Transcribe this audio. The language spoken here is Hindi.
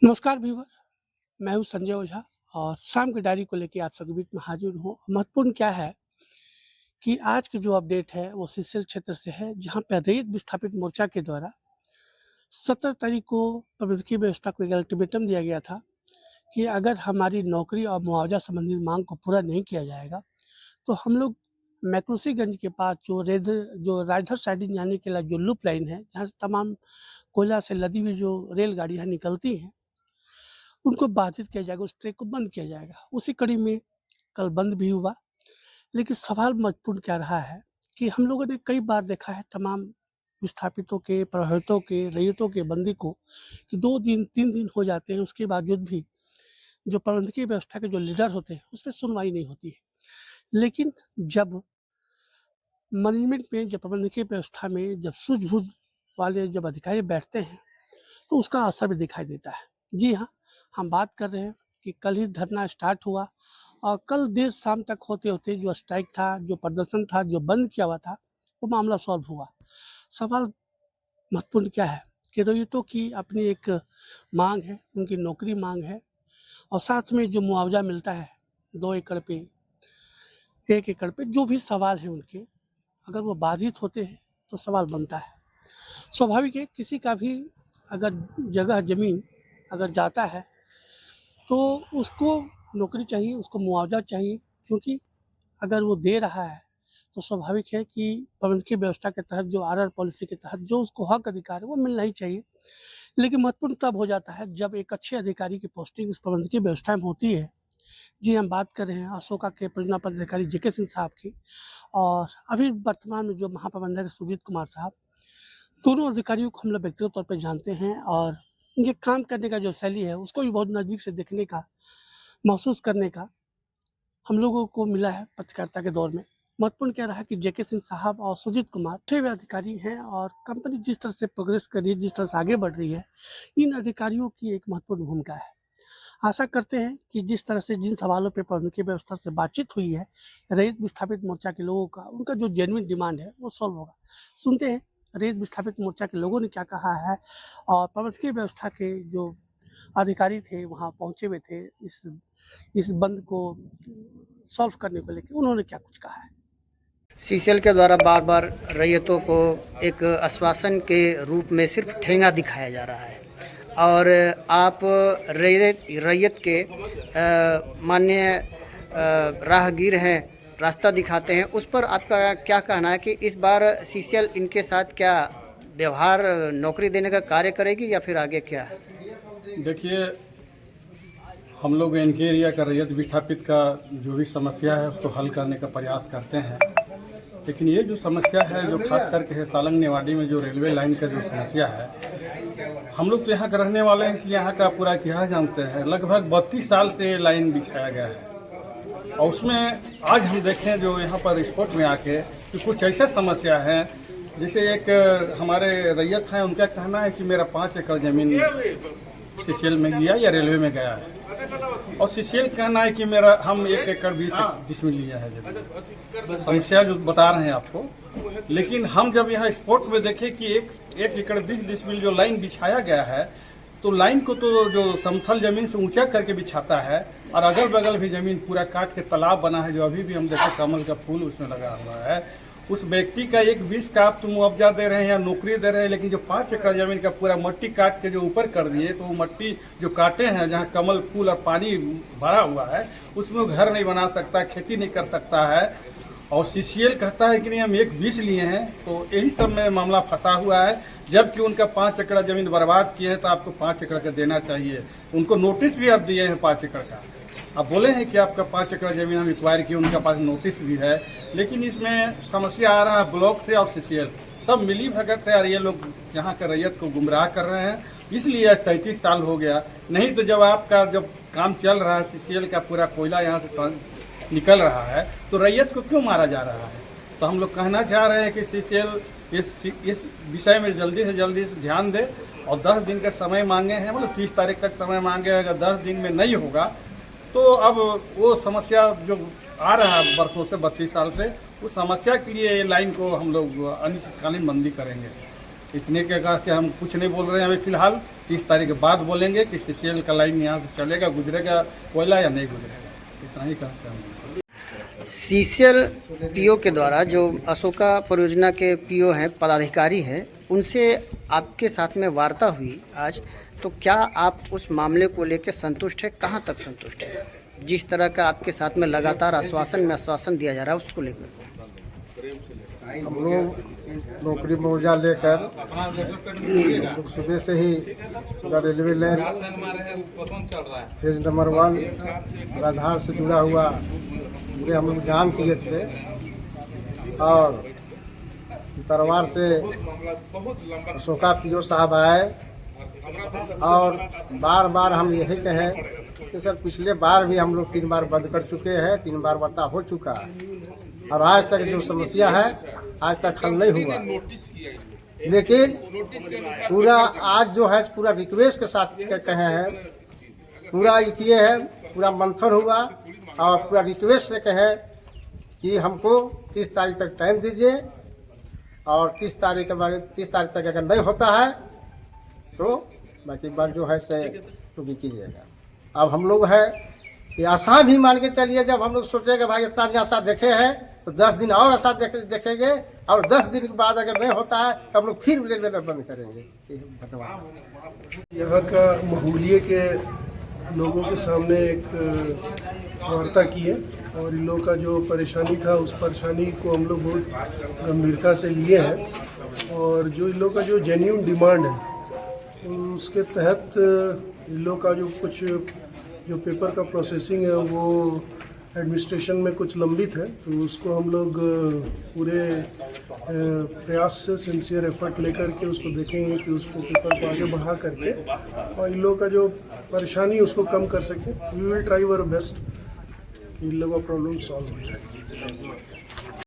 नमस्कार व्यूवर, मैं हूँ संजय ओझा और शाम की डायरी को लेके आप सबके बीच में हाजिर हूँ। महत्वपूर्ण क्या है कि आज की जो अपडेट है वो सीसैल क्षेत्र से है, जहाँ पे रैयत विस्थापित मोर्चा के द्वारा 17 तारीख को प्रबंधकीय व्यवस्था को एक अल्टीमेटम दिया गया था कि अगर हमारी नौकरी और मुआवजा संबंधी मांग को पूरा नहीं किया जाएगा तो हम लोग मैक्रोसीगंज के पास जो राजधर साइडिंग जाने के लिए जो लूप लाइन है, जहाँ से तमाम कोयला से लदी हुई जो रेलगाड़ियाँ निकलती हैं, उनको बाधित किया जाएगा, उस ट्रैक को बंद किया जाएगा। उसी कड़ी में कल बंद भी हुआ, लेकिन सवाल महत्वपूर्ण क्या रहा है कि हम लोगों ने कई बार देखा है तमाम विस्थापितों के, प्रभावितों के, रैयतों के बंदी को कि 2 दिन, 3 दिन हो जाते हैं, उसके बावजूद भी जो प्रबंधकीय व्यवस्था के जो लीडर होते हैं, उसपे सुनवाई नहीं होती है। लेकिन जब मैनेजमेंट में, जब प्रबंधकीय व्यवस्था में जब सूझबूझ वाले जब अधिकारी बैठते हैं, तो उसका असर भी दिखाई देता है। जी हाँ, हम बात कर रहे हैं कि कल ही धरना स्टार्ट हुआ और कल देर शाम तक होते-होते जो स्ट्राइक था, जो प्रदर्शन था, जो बंद किया हुआ था, वो मामला सॉल्व हुआ। सवाल महत्वपूर्ण क्या है कि रैयतों की अपनी एक माँग है, उनकी नौकरी माँग है और साथ में जो मुआवजा मिलता है 2 एकड़ पे, 1 एकड़ पे, जो भी सवाल हैं उनके, अगर वो बाधित होते हैं तो सवाल बनता है। स्वाभाविक है, किसी का भी अगर जगह ज़मीन अगर जाता है तो उसको नौकरी चाहिए, उसको मुआवजा चाहिए, क्योंकि अगर वो दे रहा है तो स्वाभाविक है कि प्रबंधकीय व्यवस्था के तहत, जो आरआर पॉलिसी के तहत जो उसको हक अधिकार है वो मिलना ही चाहिए। लेकिन महत्वपूर्ण तब हो जाता है जब एक अच्छे अधिकारी की पोस्टिंग उस प्रबंधकीय व्यवस्था में होती है। जी, हम बात कर रहे हैं अशोका के परियोजना पदाधिकारी जेके सिंह साहब की और अभी वर्तमान में जो महाप्रबंधक है सुजीत कुमार साहब। दोनों अधिकारियों को हम लोग व्यक्तिगत तौर पे जानते हैं और इनके काम करने का जो शैली है उसको भी बहुत नज़दीक से देखने का, महसूस करने का हम लोगों को मिला है पत्रकारिता के दौर में। महत्वपूर्ण क्या रहा कि जेके सिंह साहब और सुजीत कुमार अच्छे हुए अधिकारी हैं और कंपनी जिस तरह से प्रोग्रेस कर रही है, जिस तरह से आगे बढ़ रही है, इन अधिकारियों की एक महत्वपूर्ण भूमिका है। आशा करते हैं कि जिस तरह से जिन सवालों पे प्रबंधकीय व्यवस्था से बातचीत हुई है, रैयत विस्थापित मोर्चा के लोगों का, उनका जो जेन्युइन डिमांड है वो सॉल्व होगा। सुनते हैं रैयत विस्थापित मोर्चा के लोगों ने क्या कहा है और प्रबंधकीय व्यवस्था के जो अधिकारी थे, वहाँ पहुँचे हुए थे इस बंद को सॉल्व करने को लेके, उन्होंने क्या कुछ कहा है। सीसीएल के द्वारा बार बार रैयतों को एक आश्वासन के रूप में सिर्फ ठेंगा दिखाया जा रहा है और आप रैयत के माननीय राहगीर हैं, रास्ता दिखाते हैं, उस पर आपका क्या कहना है कि इस बार सीसीएल इनके साथ क्या व्यवहार, नौकरी देने का कार्य करेगी या फिर आगे क्या है? देखिए, हम लोग इनके एरिया का रैयत विस्थापित का जो भी समस्या है उसको हल करने का प्रयास करते हैं, लेकिन ये जो समस्या है जो खास करके है सालंग नेवाड़ी में जो रेलवे लाइन का जो समस्या है, हम लोग तो यहाँ के रहने वाले हैं, इसलिए यहाँ का पूरा इतिहास जानते हैं। लगभग 32 साल से ये लाइन बिछाया गया है और उसमें आज हम देखें जो यहाँ पर रिपोर्ट में आके कि कुछ ऐसे समस्या हैं, जैसे एक हमारे रैयत हैं, उनका कहना है कि मेरा 5 एकड़ ज़मीन सीसीएल में गया या रेलवे में गया है और सीसीएल कहना है कि हम 1 एकड़ 20 डिसमिल लिया है। समस्या जो बता रहे हैं आपको, लेकिन हम जब यहाँ स्पॉट में देखें कि 1 एकड़ 20 डिसमिल जो लाइन बिछाया गया है, तो लाइन को तो जो समतल जमीन से ऊंचा करके बिछाता है और अगल बगल भी जमीन पूरा काट के तालाब बना है, जो अभी भी हम देखें कमल का फूल उसमें लगा हुआ है। उस व्यक्ति का 1/20 का आप तो मुआवजा दे रहे हैं या नौकरी दे रहे हैं, लेकिन जो 5 एकड़ जमीन का पूरा मट्टी काट के जो ऊपर कर दिए, तो वो मट्टी जो काटे हैं जहाँ कमल फूल और पानी भरा हुआ है, उसमें वो घर नहीं बना सकता, खेती नहीं कर सकता है। और सीसीएल कहता है कि नहीं हम 1/20 लिए हैं, तो यही सब में मामला फंसा हुआ है। जबकि उनका 5 एकड़ जमीन बर्बाद किए हैं, तो आपको 5 एकड़ का देना चाहिए। उनको नोटिस भी आप दिए हैं 5 एकड़ का, आप बोले हैं कि आपका 5 एकड़ जमीन हम एक्वायर किए, उनके पास नोटिस भी है, लेकिन इसमें समस्या आ रहा है ब्लॉक से और सीसीएल सब मिली भगत है और ये लोग यहाँ के रैयत को गुमराह कर रहे हैं। इसलिए 33 साल हो गया। नहीं तो जब आपका जब काम चल रहा है, सीसीएल का पूरा कोयला यहाँ से निकल रहा है, तो रैयत को क्यों मारा जा रहा है? तो हम लोग कहना चाह रहे हैं कि सीसीएल इस विषय में जल्दी से ध्यान दे और 10 दिन का समय मांगे हैं, मतलब 30 तारीख तक समय मांगे। अगर 10 दिन में नहीं होगा तो अब वो समस्या जो आ रहा है बरसों से, 32 साल से, उस समस्या के लिए ये लाइन को हम लोग अनिश्चितकालीन बंदी करेंगे। इतने के कहा कि हम कुछ नहीं बोल रहे हैं अभी फिलहाल, 30 तारीख के बाद बोलेंगे कि CCL का लाइन यहाँ से चलेगा, गुजरेगा कोयला या नहीं गुजरेगा, इतना ही कहते हैं। CCL पीओ के द्वारा जो अशोका परियोजना के पीओ हैं, पदाधिकारी हैं, उनसे आपके साथ में वार्ता हुई आज, तो क्या आप उस मामले को लेकर संतुष्ट है? कहाँ तक संतुष्ट है? जिस तरह का आपके साथ में लगातार आश्वासन दिया जा रहा है उसको लेकर। हम लोग नौकरी मुआवजा लेकर सुबह से ही रेलवे लाइन फेज नंबर 1 आधार से जुड़ा हुआ पूरे हम लोग जाम किए थे और परिवार से अशोका पीओ साहब आए और बार बार हम यही कहें कि सर पिछले बार भी हम लोग 3 बार बंद कर चुके हैं, 3 बार वार्ता हो चुका है और आज तक जो समस्या है आज तक हल नहीं हुआ। लेकिन पूरा आज जो है पूरा रिक्वेस्ट के साथ कहे हैं, पूरा किए हैं, पूरा मंथन हुआ और पूरा रिक्वेस्ट से कहे कि हमको 30 तारीख तक टाइम दीजिए और 30 तारीख के बाद 30 तारीख तक अगर नहीं होता है तो बाकी बात जो है से तो भी कीजिएगा। अब हम लोग है ये आशा भी मान के चलिए, जब हम लोग सोचेंगे भाई इतना दिन आशा देखे हैं तो 10 दिन और आशा देखेंगे और 10 दिन के बाद अगर नहीं होता है तो हम लोग फिर रेलवे बंद करेंगे। यहाँ का महूलिये के लोगों के सामने एक वार्ता की है और इन लोगों का जो परेशानी था उस परेशानी को हम लोग बहुत गंभीरता से लिए हैं और जो इन लोगों का जो जेन्युइन डिमांड है उसके तहत इन लोगों का जो कुछ जो पेपर का प्रोसेसिंग है वो एडमिनिस्ट्रेशन में कुछ लंबित है, तो उसको हम लोग पूरे प्रयास से सिंसियर एफर्ट लेकर के उसको देखेंगे कि उसको पेपर को आगे बढ़ा करके और इन लोगों का जो परेशानी उसको कम कर सके। We will try our best इन लोगों का प्रॉब्लम सॉल्व हो जाए।